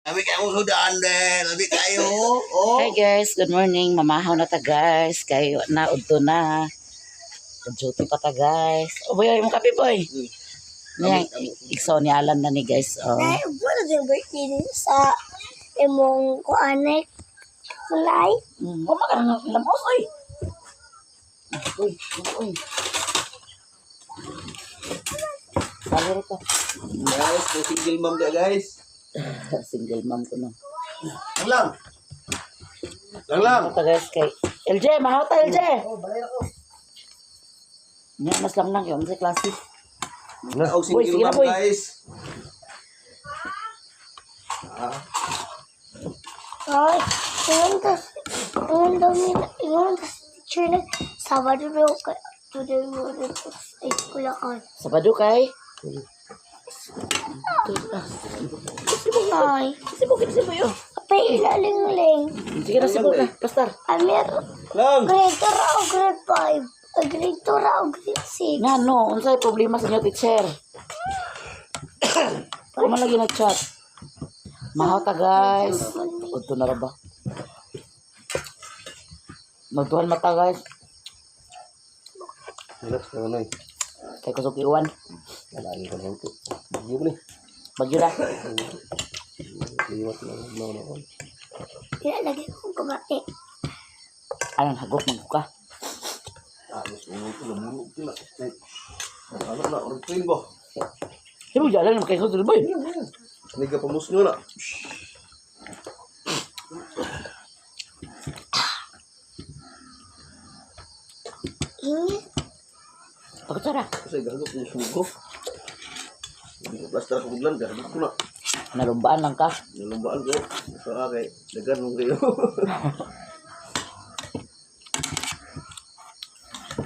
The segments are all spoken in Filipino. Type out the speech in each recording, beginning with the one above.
Labi kayo sudan deh, labi kayo. Oh. Hi guys, good morning. Mamahaw na ta guys. Kayo na udto na. Duty pa ta guys. O boy, yung kape boy. Yan, ikso ni Alan na ni guys. Oh. Nay, wala din birthday din sa imong kuanek. Kulay. Oh, makarang lamos oy. Uy, uy. Sabi ito. Guys, may single mom dia guys. Single mom ko no. Lang. Lang. Ito guys kay LJ, mahaw ta LJ. Oh, balay ako. Nya mas lang yung sa klase. Na og Boy, sige single na, mom boy. guys. Ah, Ay, ingon tas teacher na Sabado daw ka. Today mo rin sa eskwelahan. Sabado kay. Ay, Sibuk yun. apa ilaling-ling. Sige na sibuk na, pastor. Amir, lang. grade 2 ra o grade 5. Grade 2 ra o grade 6. Nga no, unsay problema sa inyo teacher? Ako man lagi nag-chat. Mahaw ta guys. Udto na ra ba? Nagtuhan mata guys. Relax na noy. Kay kusog iwan. Lagi ko nang to. Bagyo ni. Bagyo na. Liwat na no. Ilalagay ko kumati. Anong hagok magbuka? Alos mo ko lumulog tila. Ano na orang train ba? Sino jalan na kay kusog boy? Niga pamusno na. Ingat. Takot sara. Kasi gagawin ko sugo. Plaster ko biglan, gagawin ko na. Nalumbaan lang ka. Nalumbaan ko. Sa akin, dagan mo kayo.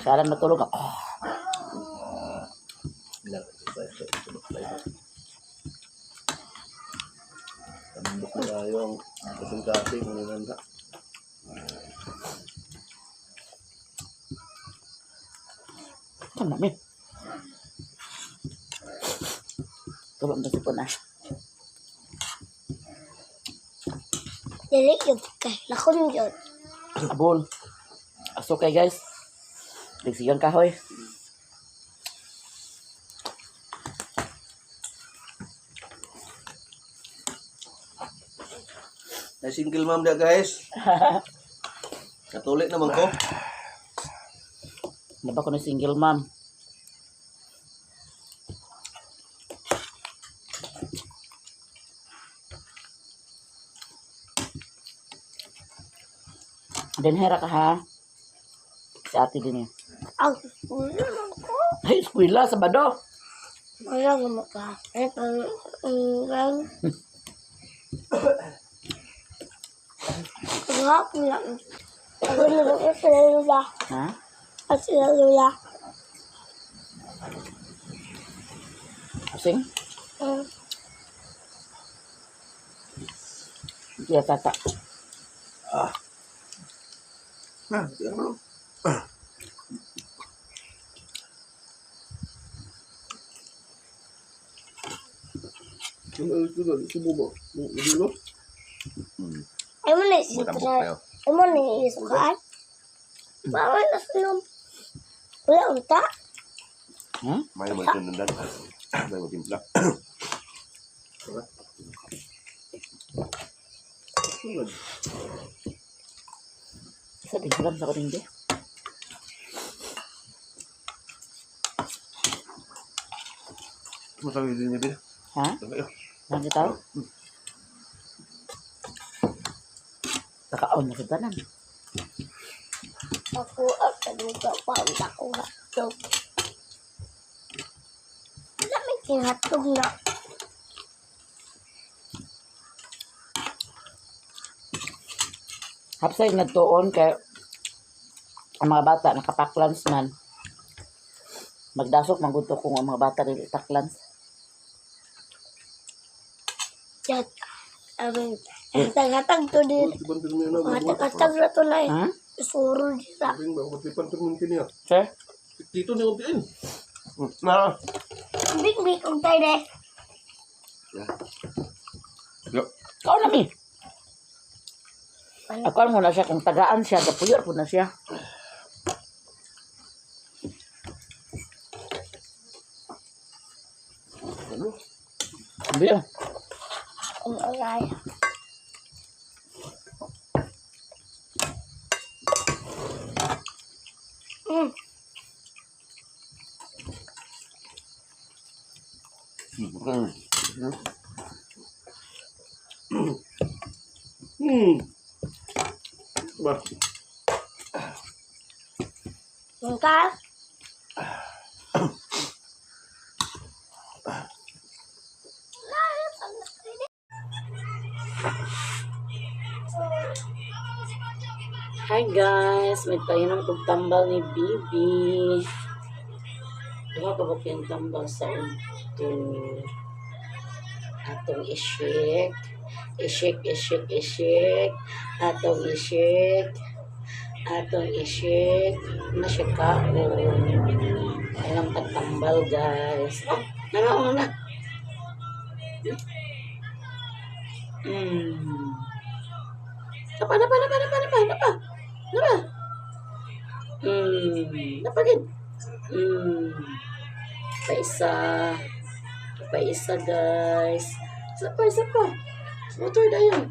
Saran matulog ka. Oh. Tambok na tayo ang kasing kasi kung nilanda. Tama mi. Kabang na sipon ah. Dili yun kay. Lakon yun. Abol. Aso kay guys. Tigsigan kahoy. Ay single mom dia guys. Katulik naman ko. Naba ko na single mom. Denhera ka ha. Si ate din eh. Ang ulo lang ko. Ay, eskwela, Sabado. Wala nga maka. Ay, pang Hapon lang. Ako naman sila lula. Ha? At sila lula. Asing? Iya, tata. Nah, dia belum. Itu dah subuh ba. Dulu. Ay mo na isisukaan. Ay mo na isisukaan. Bawal na sunom. Wala unta. Hmm? May magtindan. May magtimpla. Sabi ko lang sa kuning di. Masabi din niya din. Ha? Nanti tahu? Kakaon na sa tanan. Ako at kaduga pa unta ko hatog. Wala may kinatog na. Hapsay nga tuon kay ang mga bata nakapaklans man. Magdasok manguto kung ang mga bata rin itaklans. Yat. Amin. Hatag-hatag to din. Hatag-hatag na to na eh. Ha? Isuro dita. Sir? Dito ni Untiin. Na. Big-big kong tayo deh. Yo. Kao na mi. Ako mo na siya kung tagaan siya, gapuyor po na siya. Ano? Sabi ah. Ang alay. Ba? Mungka. Hi guys, may painom kong tambal ni Bibi. Diba ka ba yung tambal sa unto? Atong ishik. Ishik. Atong ishik. Nasya ka o. Kailang pagtambal guys. Oh, nanaon na. Napa. Napagin. Paisa guys. Isa pa. Motor na yun.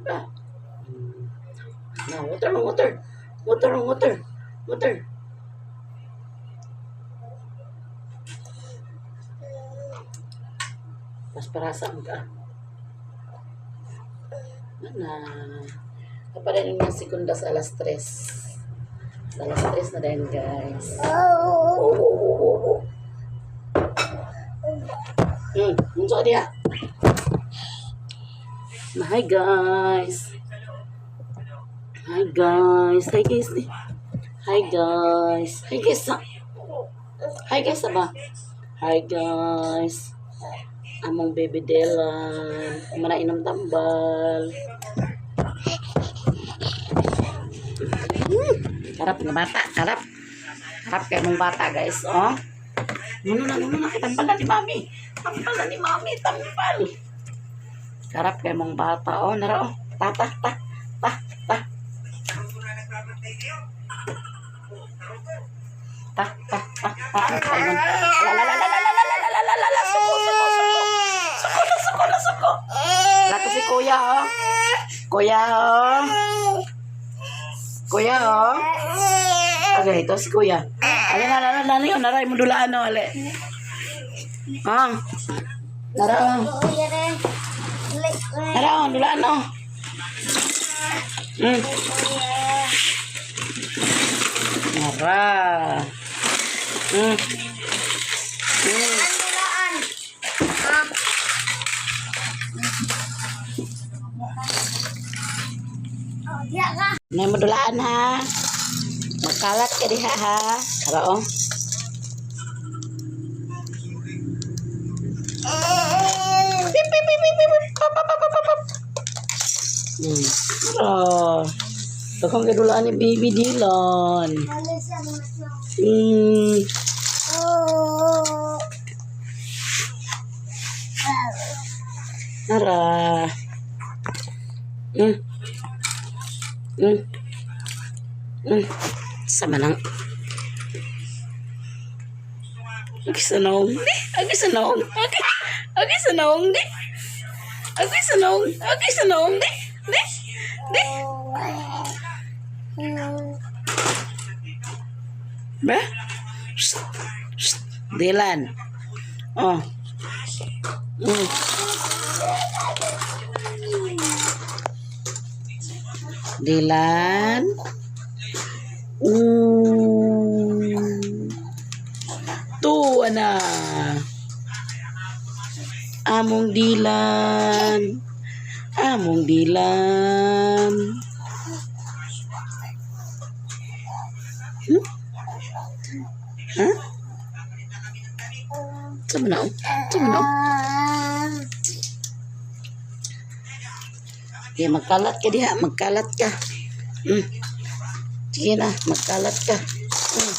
Apa? Motor. Mas parasam ka. Mana? Kapag rin yung sekundas alas 3. Alas 3 na din guys. Muncul dia. Hi guys. Hi guys apa? Hi guys. Among baby Delan. Mana inom tambal. Harap ng bata, harap kayo mong bata guys, oh. Nuno na, tambal na ni mami. Harap kayo mong bata, oh, nara, oh. Ta. Suko. Lato si kuya, oh. Kuya, oh. Okay, ito si kuya. Alin yun, naray mo dulaan, oh, ali. Nara, oh. Dulaan, oh. Nara. Nay mo dulaan ha. Magkalat ka diha ha. Tara oh. Tukang gadulaan ni Baby Dylan. Nara. Sama nang Agisanong Ba? Dylan. Oh. Dylan. Tuwa na. Among Dylan. Sama na. Ya, magkalat ka diha, Sige na, magkalat ka. Mm.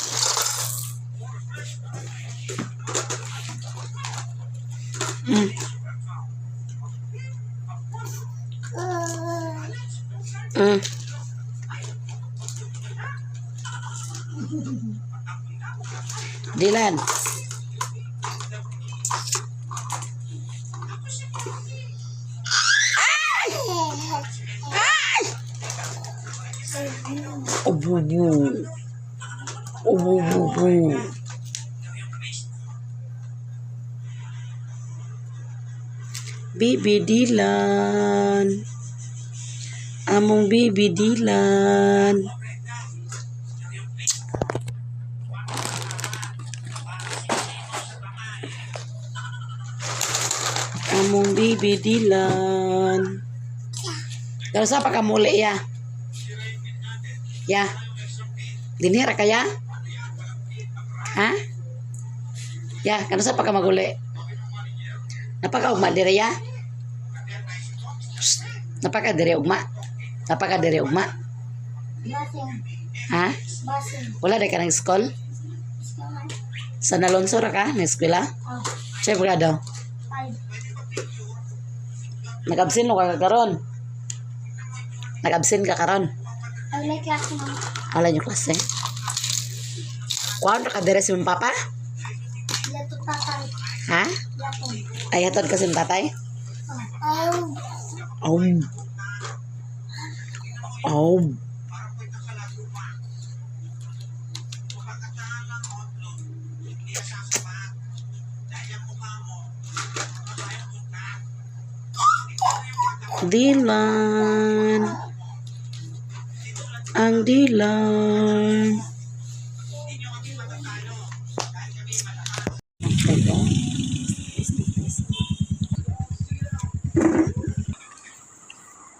Mm. Dylan. Obubu. Obubu. Bibi Dylan. Among Bibi Dylan. Among Bibi Dylan. Kalau sa pakamuli ya. Ya. Dinira kaya? Ha? Ya, kano sa pakamaguli? Napaka-ugma diri ya? Napaka-diri ugma? Napaka-diri ugma? Basing. Ha? Basing. Wala day ka ng school? Sa Nalonso ra ka? Na eskwela? Oh, Siyempre ka daw. 5. Nag-absent mo ka karon. Nag-absent ka karon. Ay, may klase mo. Wala yung klase. Kuwan ka dire si mong papa? Lato tatay. Ha? Lato. Ay hatod kasi mong tatay? Oh. Oh. Dylan. Ang Dylan.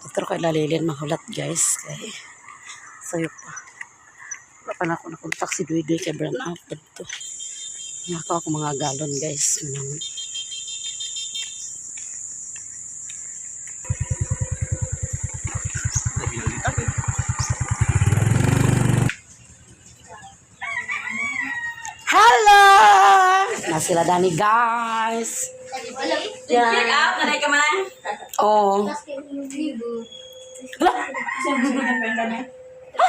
Ito kay lalilin mahulat guys. Kay sayo pa. Wala pa na ako nakontak si Duy kay Brown out dito. Nakaw ako mga galon guys. Hello! Na sila Dani guys. Check out, nanay ka man. Oh.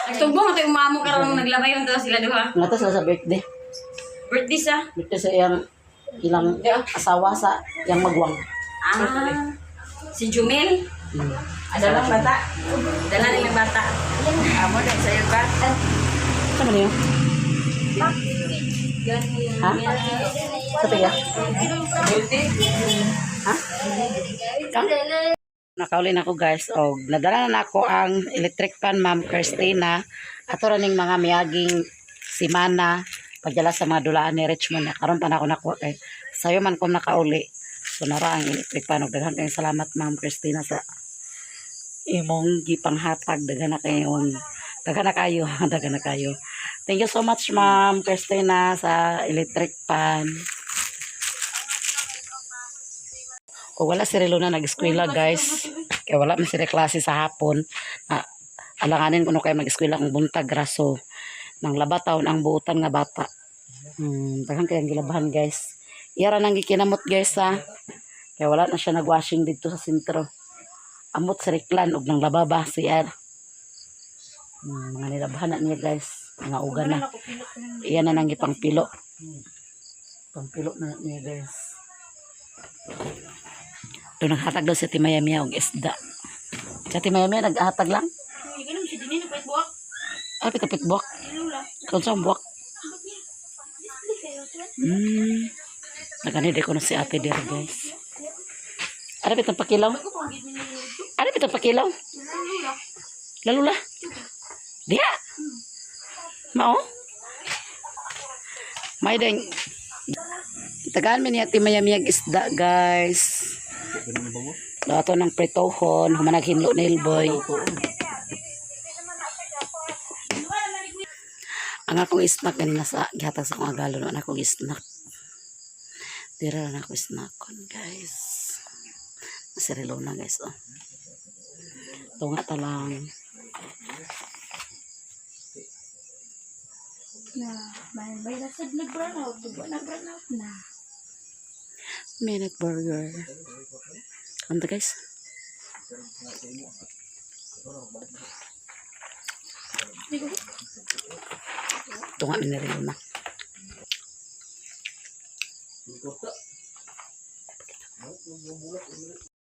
Nagtugbong ito yung mamo karong naglabay yung sila duha. Nga to sila sa birthday. Birthday sa. Dito sa ilang asawa sa yang magwang. Ah. Si Jumel. Adalang bata. Dala nilang bata. Amo na sa'yo ba? Saan mo yun? Ha? Sa tiga? Ha? Kang? Nakauli na ako guys. O, nadala na ako ang electric fan Ma'am Christina. Ato raning mga miyaging simana. Pagdala sa mga dulaan ni Richmond. Karon pa na ako nakuha kay sayo man ko nakauli. So nara ang electric fan. Daghan kayong salamat Ma'am Christina sa imong gipanghatag. Daghan na kayo. Daghan na kayo. Daghan na kayo. Thank you so much Ma'am Christina sa electric fan. O wala si Relo na nag-eskwela guys. Kaya wala man sila klase sa hapon. Alanganin ko no kayo mag-eskwela kung buntag raso. Nang labataw ang buutan nga bata. Daghang kayang gilabahan guys. Iyara nang gikinamot guys ha. Kaya wala na siya nag-washing dito sa sentro. Amot sa riklan og nang lababa siya. Mga nilabahan na niya guys. Mga uga na. Iyan na nang gipang pilo. Pangpilo na niya guys. Doon naghatag daw sa Timayamia og isda. Sa Timayamia naghatag lang? Ah, pitapit buwak. Kung saan buwak? Naganide ko na si ate there guys. Ano pitang pakilaw? Ano pitang pakilaw? Lalula? Diya? Mao? May deng. Tagaan mi niya Timayamia isda guys. Dato ng pretohon, humanaghinlo ni Ilboy. Ang akong snack kanina sa gihatag sa akong agalon, ang akong snack. Dira na ako snackon, guys. Nasirilo na, guys, oh. Tunga ta lang. na. May nasad nag-brown out. Tubo nag-brown out na. Minute burger. Ano to, guys? Ito nga minirilo na. Ikot ka.